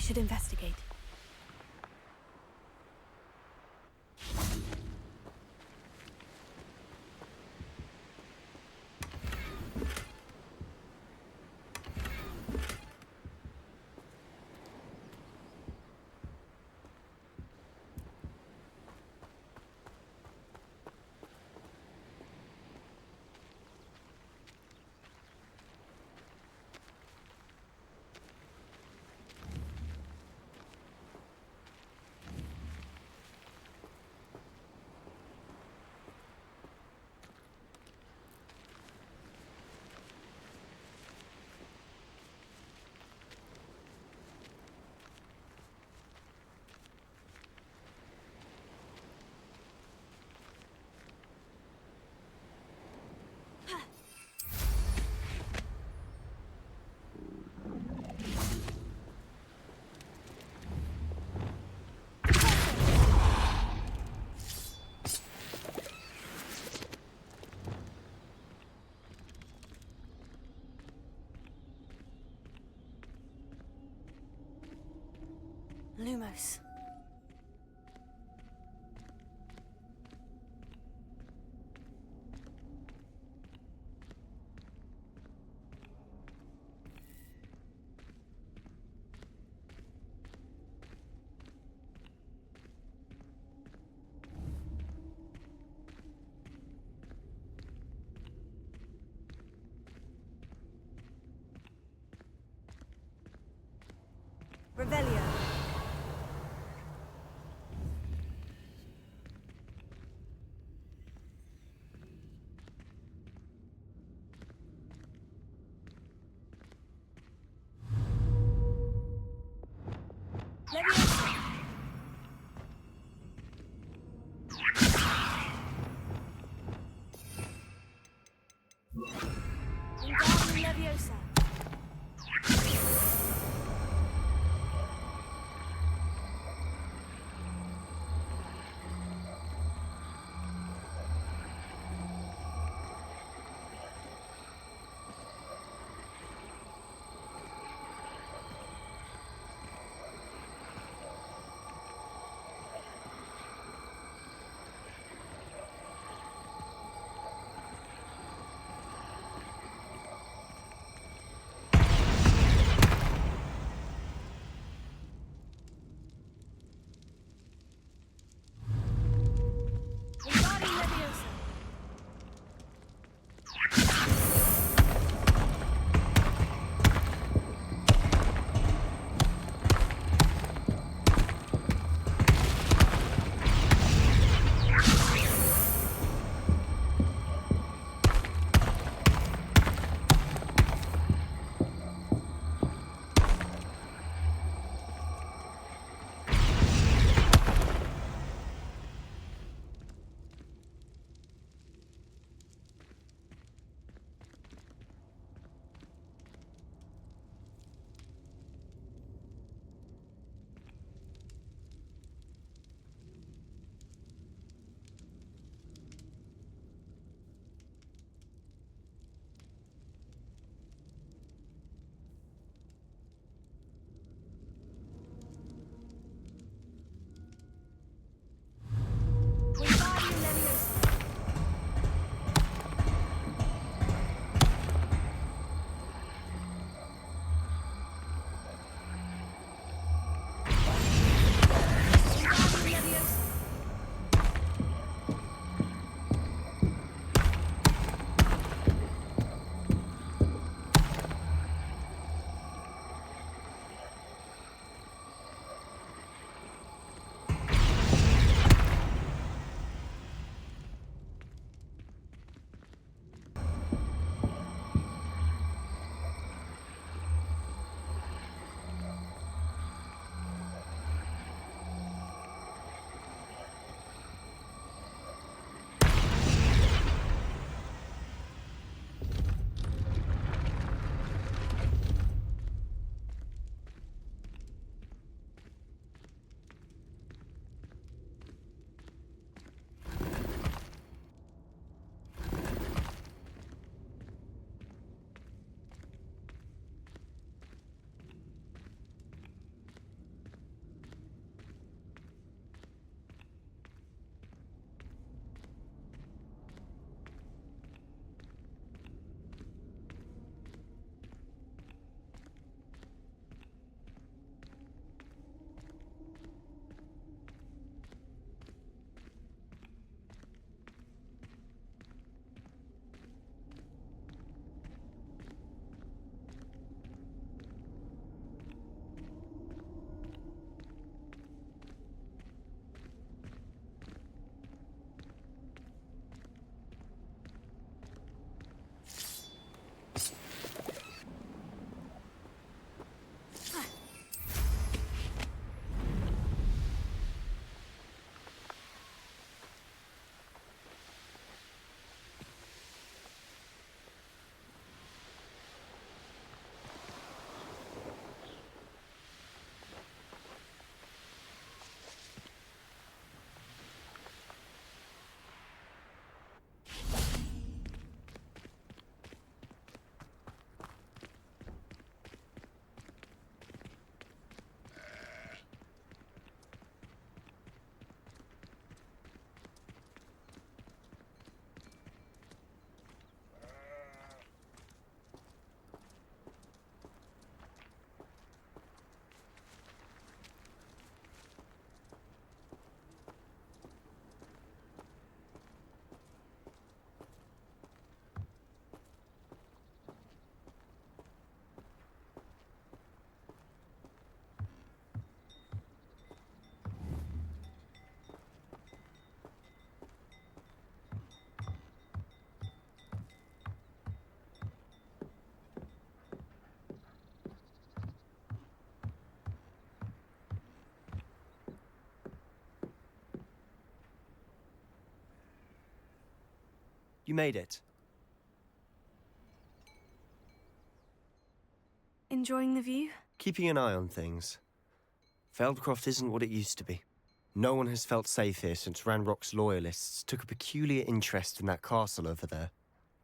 should investigate. Lumos. Revelio. Leviosa. Wingardium Leviosa. You made it. Enjoying the view? Keeping an eye on things. Feldcroft isn't what it used to be. No one has felt safe here since Ranrock's loyalists took a peculiar interest in that castle over there.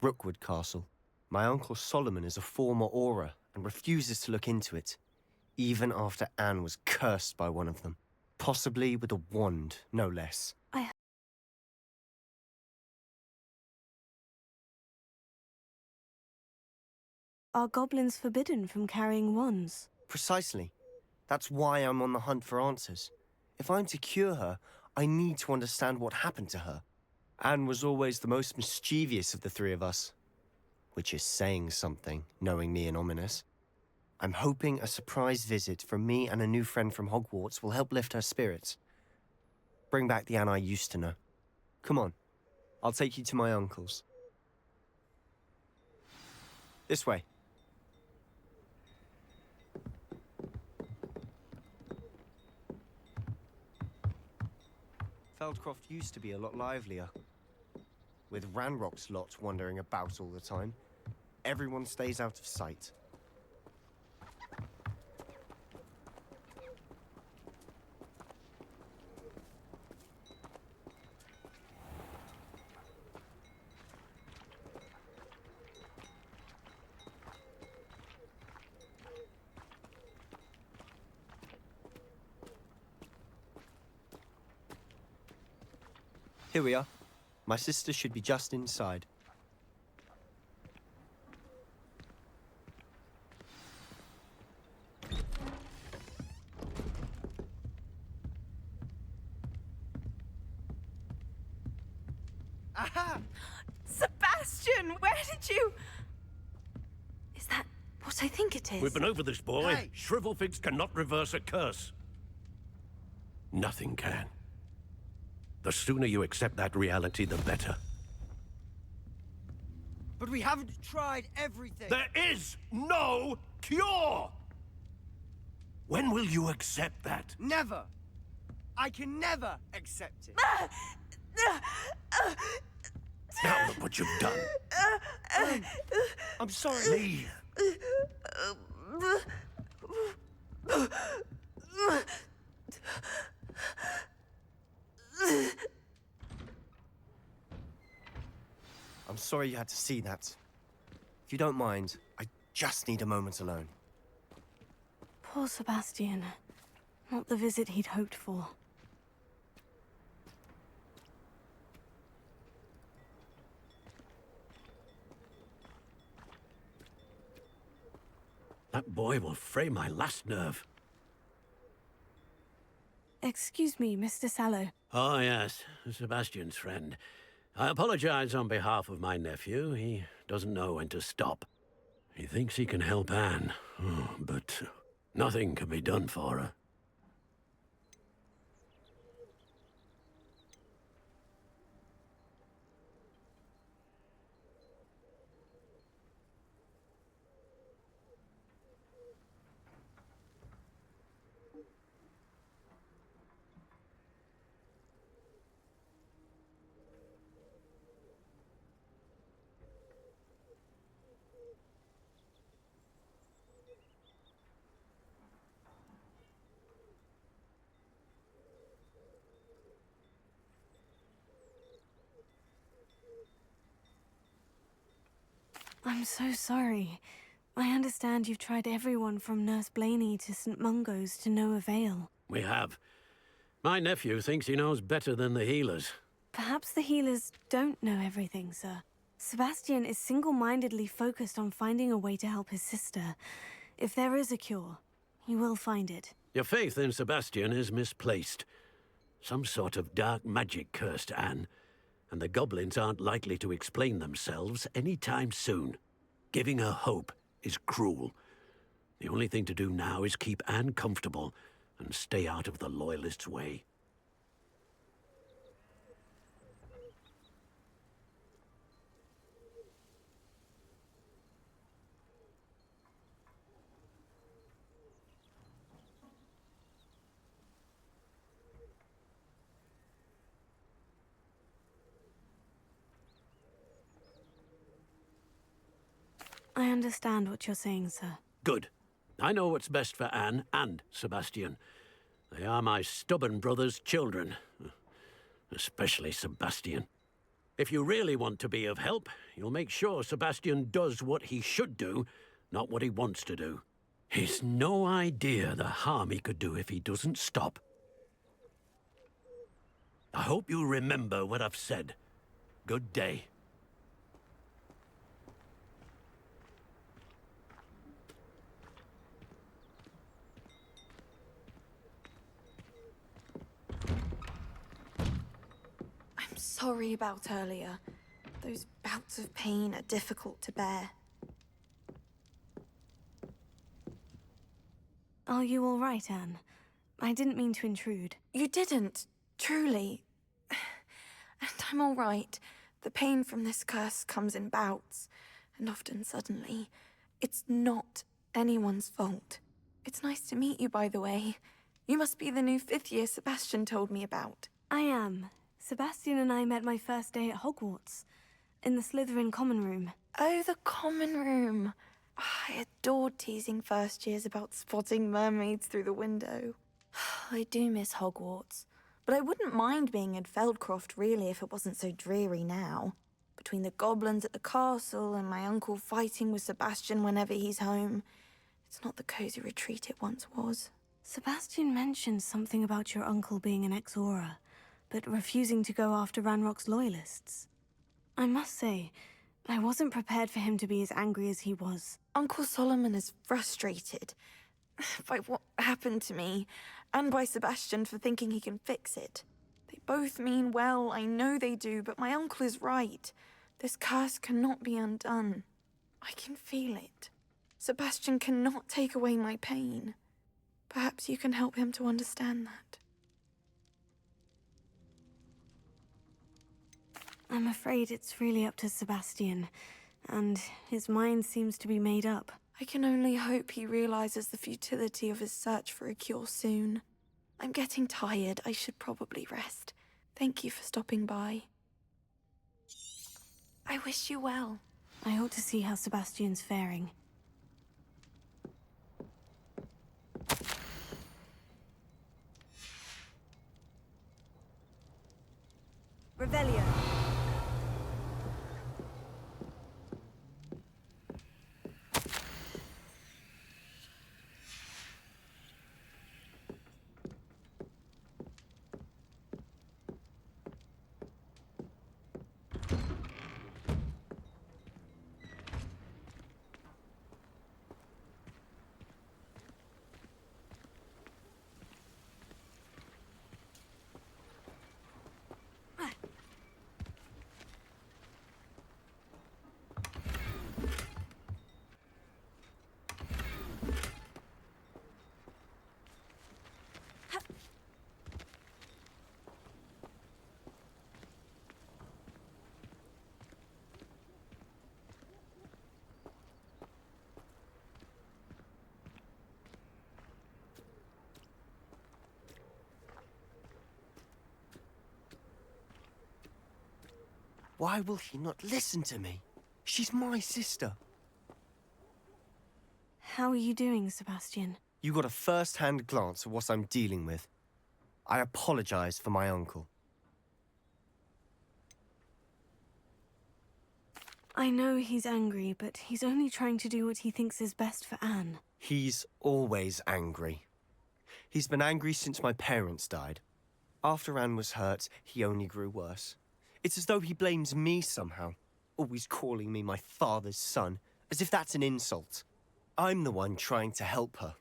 Rookwood Castle. My uncle Solomon is a former Auror and refuses to look into it, even after Anne was cursed by one of them. Possibly with a wand, no less. Are goblins forbidden from carrying wands? Precisely. That's why I'm on the hunt for answers. If I'm to cure her, I need to understand what happened to her. Anne was always the most mischievous of the three of us. Which is saying something, knowing me and Ominous. I'm hoping a surprise visit from me and a new friend from Hogwarts will help lift her spirits. Bring back the Anne I used to know. Come on, I'll take you to my uncle's. This way. Feldcroft used to be a lot livelier. With Ranrock's lot wandering about all the time, everyone stays out of sight. Here we are. My sister should be just inside. Aha! Sebastian, where did you... Is that what I think it is? We've been over this, boy. Hey. Shrivelfigs cannot reverse a curse. Nothing can. The sooner you accept that reality, the better. But we haven't tried everything. There is no cure! When will you accept that? Never. I can never accept it. Now look what you've done. I'm sorry. Leave. I'm sorry you had to see that. If you don't mind, I just need a moment alone. Poor Sebastian. Not the visit he'd hoped for. That boy will fray my last nerve. Excuse me, Mr. Sallow. Oh, yes. Sebastian's friend. I apologize on behalf of my nephew. He doesn't know when to stop. He thinks he can help Anne, but nothing can be done for her. I'm so sorry. I understand you've tried everyone from Nurse Blaney to St. Mungo's to no avail. We have. My nephew thinks he knows better than the healers. Perhaps the healers don't know everything, sir. Sebastian is single-mindedly focused on finding a way to help his sister. If there is a cure, he will find it. Your faith in Sebastian is misplaced. Some sort of dark magic cursed Anne, and the goblins aren't likely to explain themselves anytime soon. Giving her hope is cruel. The only thing to do now is keep Anne comfortable and stay out of the Loyalists' way. I understand what you're saying, sir. Good. I know what's best for Anne and Sebastian. They are my stubborn brother's children. Especially Sebastian. If you really want to be of help, you'll make sure Sebastian does what he should do, not what he wants to do. He's no idea the harm he could do if he doesn't stop. I hope you remember what I've said. Good day. I'm sorry about earlier. Those bouts of pain are difficult to bear. Are you all right, Anne? I didn't mean to intrude. You didn't, truly. And I'm all right. The pain from this curse comes in bouts, and often suddenly. It's not anyone's fault. It's nice to meet you, by the way. You must be the new 5th year Sebastian told me about. I am. Sebastian and I met my first day at Hogwarts, in the Slytherin common room. Oh, the common room. I adored teasing first years about spotting mermaids through the window. I do miss Hogwarts, but I wouldn't mind being in Feldcroft really if it wasn't so dreary now. Between the goblins at the castle and my uncle fighting with Sebastian whenever he's home, it's not the cozy retreat it once was. Sebastian mentioned something about your uncle being an ex-Auror, but refusing to go after Ranrock's loyalists. I must say, I wasn't prepared for him to be as angry as he was. Uncle Solomon is frustrated by what happened to me, and by Sebastian for thinking he can fix it. They both mean well, I know they do, but my uncle is right. This curse cannot be undone. I can feel it. Sebastian cannot take away my pain. Perhaps you can help him to understand that. I'm afraid it's really up to Sebastian, and his mind seems to be made up. I can only hope he realizes the futility of his search for a cure soon. I'm getting tired. I should probably rest. Thank you for stopping by. I wish you well. I ought to see how Sebastian's faring. Revelio. Why will he not listen to me? She's my sister. How are you doing, Sebastian? You got a first-hand glance at what I'm dealing with. I apologize for my uncle. I know he's angry, but he's only trying to do what he thinks is best for Anne. He's always angry. He's been angry since my parents died. After Anne was hurt, he only grew worse. It's as though he blames me somehow, always calling me my father's son, as if that's an insult. I'm the one trying to help her.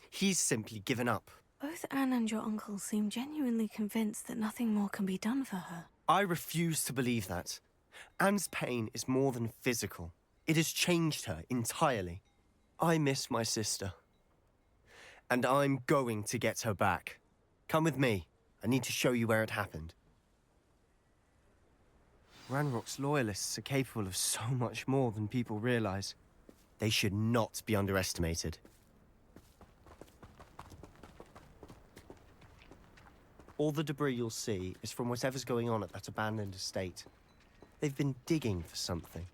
He's simply given up. Both Anne and your uncle seem genuinely convinced that nothing more can be done for her. I refuse to believe that. Anne's pain is more than physical. It has changed her entirely. I miss my sister. And I'm going to get her back. Come with me. I need to show you where it happened. Ranrock's loyalists are capable of so much more than people realize. They should not be underestimated. All the debris you'll see is from whatever's going on at that abandoned estate. They've been digging for something.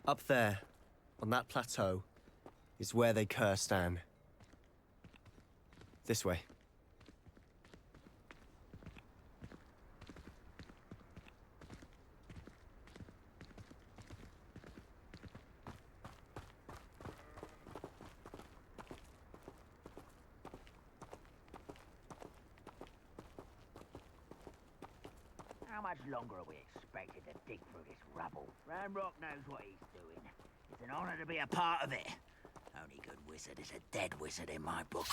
Up there, on that plateau, is where they cursed Anne. This way. How much longer are we expected to dig through this rubble? Ranrock knows what he's doing. It's an honor to be a part of it. Only good wizard is a dead wizard in my book.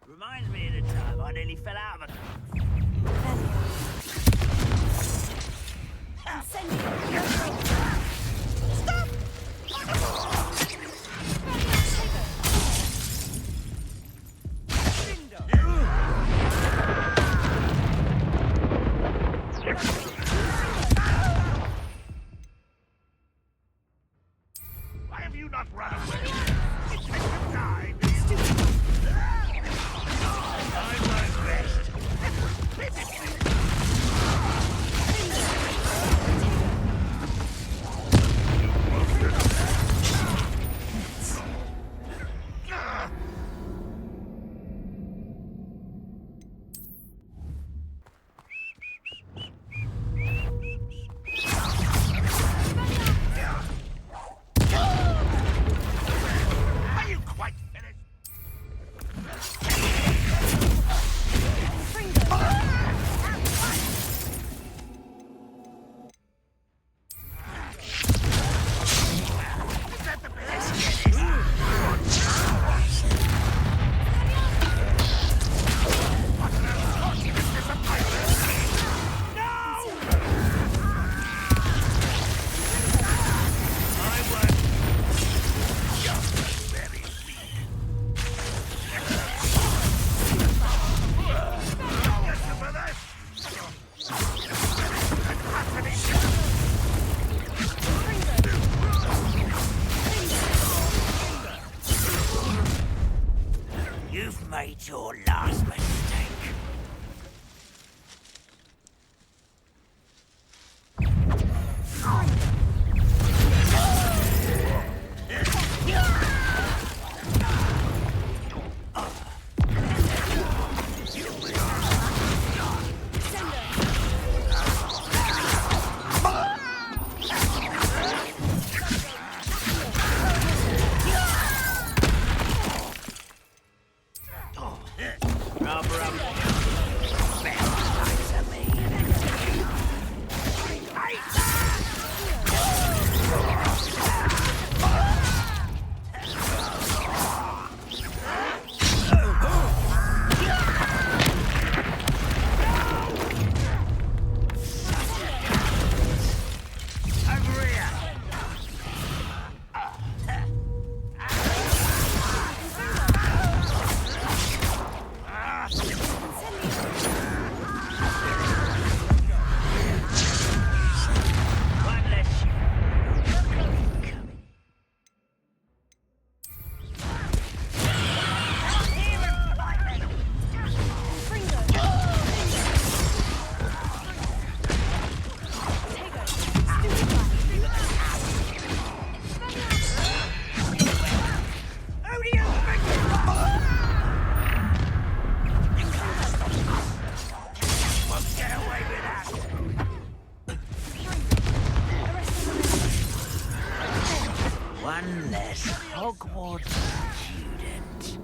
Reminds me of the time I nearly fell out of a... Why have you not run away? It takes some time. I'm my best. made your last mistake. One less Hogwarts student.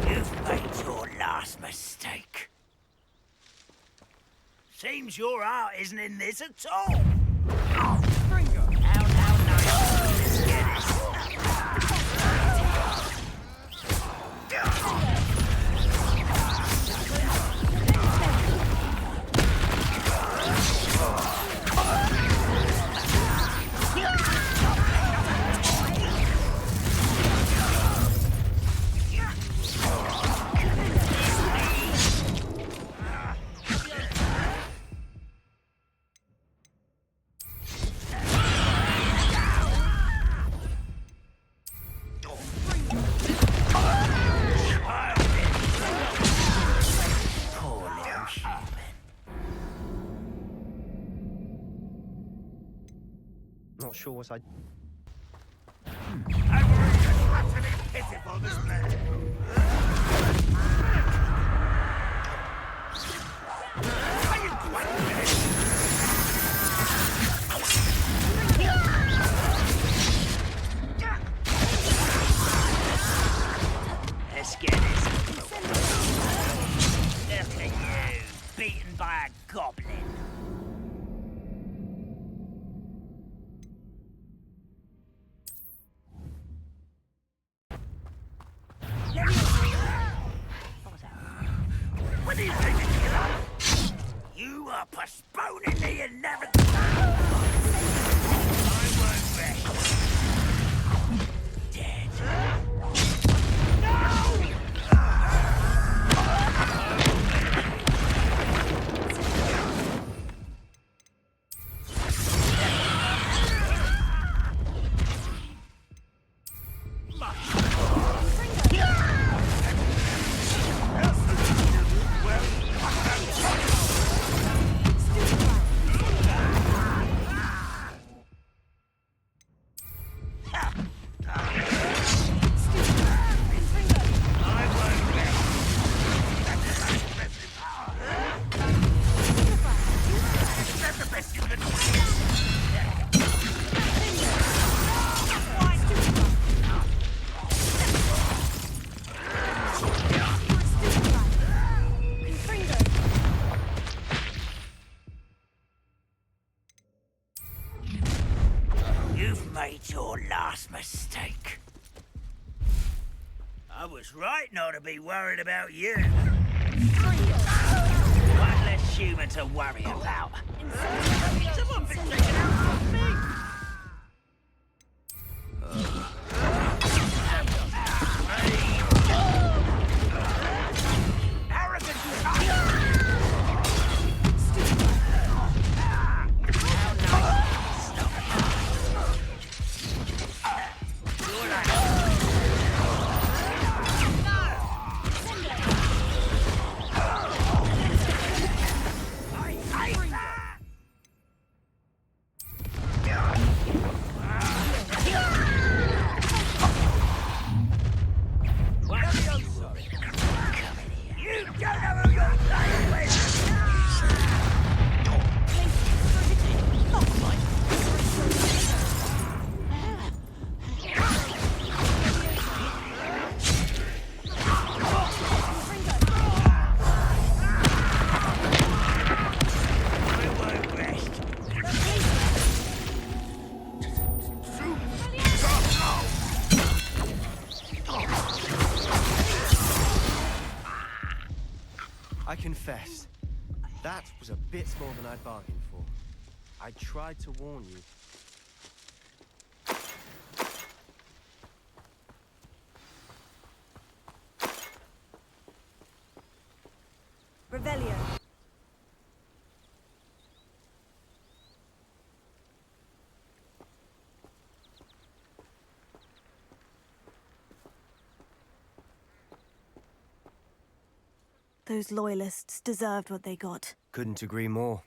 You've made your last mistake. Seems your heart isn't in this at all. Now, let's get Not sure what I... Let's get this. Look at you, beaten by a goblin. What do you think, killer? You are postponing the inevitable. I won't rest. Dead. vast mistake. I was right not to be worried about you. One less human to worry about. Someone been taken out on me! I confess, that was a bit more than I'd bargained for. I tried to warn you. Revelio. Those loyalists deserved what they got. Couldn't agree more.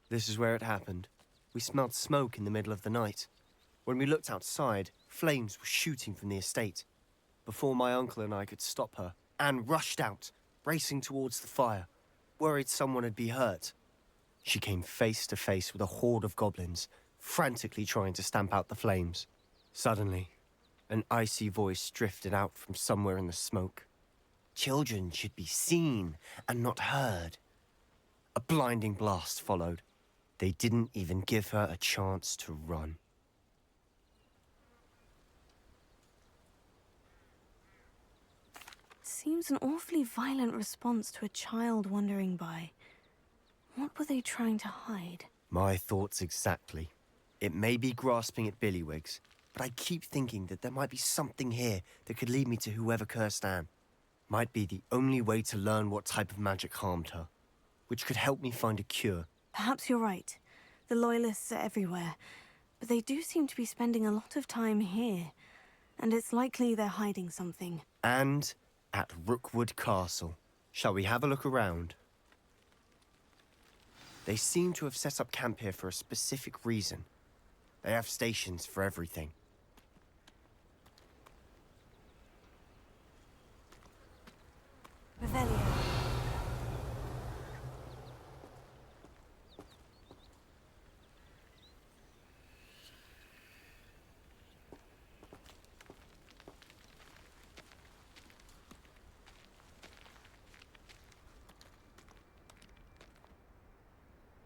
This is where it happened. We smelled smoke in the middle of the night. When we looked outside, flames were shooting from the estate. Before my uncle and I could stop her, Anne rushed out, racing towards the fire, worried someone had been hurt. She came face to face with a horde of goblins, frantically trying to stamp out the flames. Suddenly, an icy voice drifted out from somewhere in the smoke. Children should be seen and not heard. A blinding blast followed. They didn't even give her a chance to run. Seems an awfully violent response to a child wandering by. What were they trying to hide? My thoughts exactly. It may be grasping at Billywigs, but I keep thinking that there might be something here that could lead me to whoever cursed Anne. Might be the only way to learn what type of magic harmed her, which could help me find a cure. Perhaps you're right. The Loyalists are everywhere, but they do seem to be spending a lot of time here, and it's likely they're hiding something. And at Rookwood Castle. Shall we have a look around? They seem to have set up camp here for a specific reason. They have stations for everything.